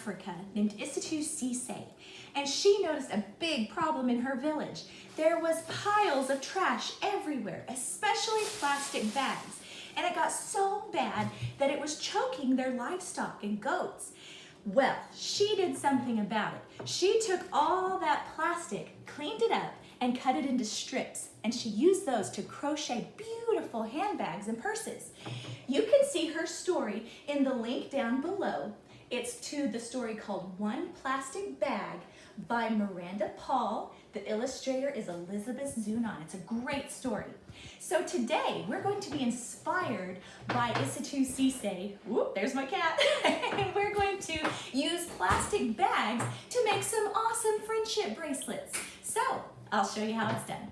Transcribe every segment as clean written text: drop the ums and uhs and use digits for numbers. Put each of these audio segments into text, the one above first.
Africa named Isitu Sise, and she noticed a big problem in her village. There was piles of trash everywhere, especially plastic bags, and it got so bad that it was choking their livestock and goats. Well, she did something about it. She took all that plastic, cleaned it up, and cut it into strips, and she used those to crochet beautiful handbags and purses. You can see her story in the link down below. It's to the story called One Plastic Bag by Miranda Paul. The illustrator is Elizabeth Zunon. It's a great story. So today we're going to be inspired by Isitu Sise. Whoop, there's my cat. And we're going to use plastic bags to make some awesome friendship bracelets. So I'll show you how it's done.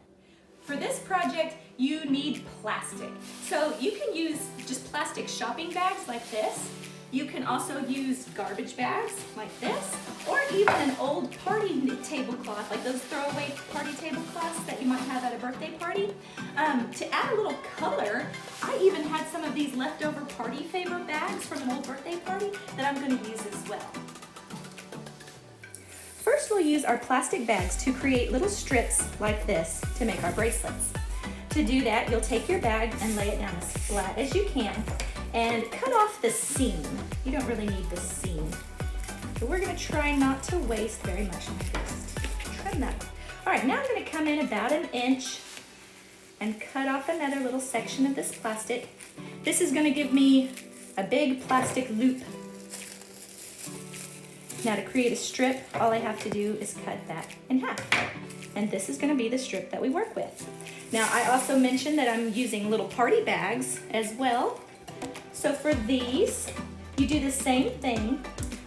For this project, you need plastic. So you can use just plastic shopping bags like this. You can also use garbage bags like this, or even an old party tablecloth, like those throwaway party tablecloths that you might have at a birthday party. To add a little color, I even had some of these leftover party favor bags from an old birthday party that I'm going to use as well. First, we'll use our plastic bags to create little strips like this to make our bracelets. To do that, you'll take your bag and lay it down as flat as you can and cut off the seam. You don't really need the seam. So we're gonna try not to waste very much. I'm gonna just trim that. All right, now I'm gonna come in about 1 inch and cut off another little section of this plastic. This is gonna give me a big plastic loop. Now to create a strip, all I have to do is cut that in half. And this is gonna be the strip that we work with. Now I also mentioned that I'm using little party bags as well. So for these, you do the same thing,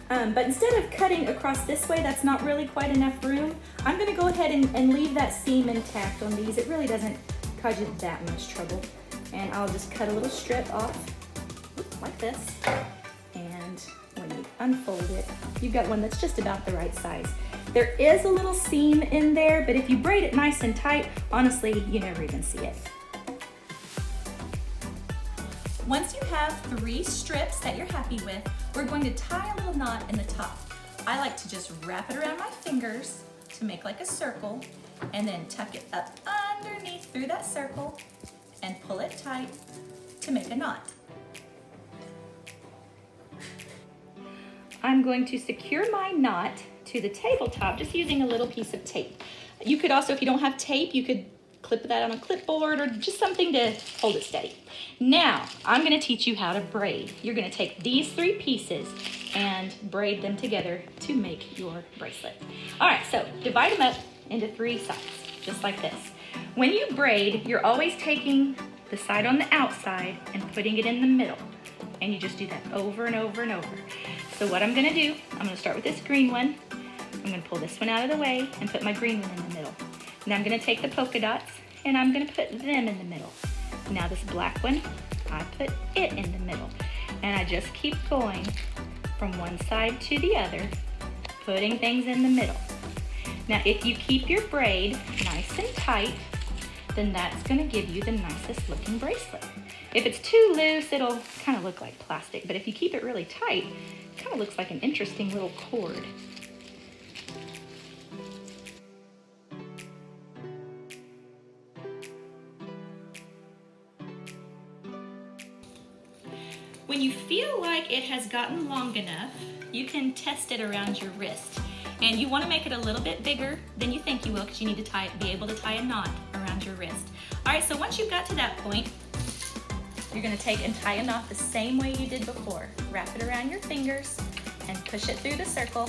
but instead of cutting across this way, that's not really quite enough room, I'm gonna go ahead and leave that seam intact on these. It really doesn't cause you that much trouble. And I'll just cut a little strip off like this. And when you unfold it, you've got one that's just about the right size. There is a little seam in there, but if you braid it nice and tight, honestly, you never even see it. Once you have 3 strips that you're happy with, we're going to tie a little knot in the top. I like to just wrap it around my fingers to make like a circle, and then tuck it up underneath through that circle and pull it tight to make a knot. I'm going to secure my knot to the tabletop just using a little piece of tape. You could also, if you don't have tape, you could clip that on a clipboard or just something to hold it steady. Now, I'm gonna teach you how to braid. You're gonna take these 3 pieces and braid them together to make your bracelet. All right, so divide them up into 3 sides, just like this. When you braid, you're always taking the side on the outside and putting it in the middle. And you just do that over and over and over. So what I'm gonna do, I'm gonna start with this green one. I'm gonna pull this one out of the way and put my green one in the middle. Now I'm gonna take the polka dots and I'm gonna put them in the middle. Now this black one, I put it in the middle. And I just keep going from one side to the other, putting things in the middle. Now if you keep your braid nice and tight, then that's gonna give you the nicest looking bracelet. If it's too loose, it'll kind of look like plastic, but if you keep it really tight, it kind of looks like an interesting little cord. When you feel like it has gotten long enough, you can test it around your wrist. And you want to make it a little bit bigger than you think you will, because you need to be able to tie a knot around your wrist. All right, so once you've got to that point, you're going to take and tie a knot the same way you did before. Wrap it around your fingers and push it through the circle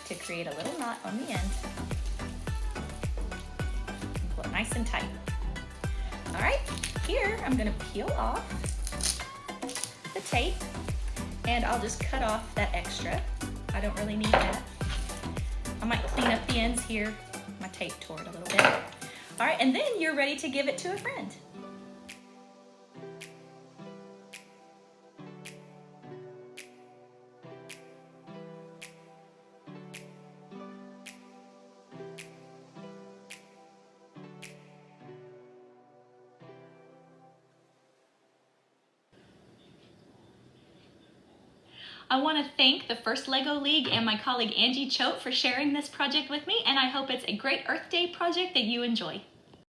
to create a little knot on the end. And pull it nice and tight. All right, here I'm going to peel off the tape, and I'll just cut off that extra. I don't really need that. I might clean up the ends here. My tape tore it a little bit. All right, and then you're ready to give it to a friend. I want to thank the First LEGO League and my colleague Angie Choate for sharing this project with me, and I hope it's a great Earth Day project that you enjoy.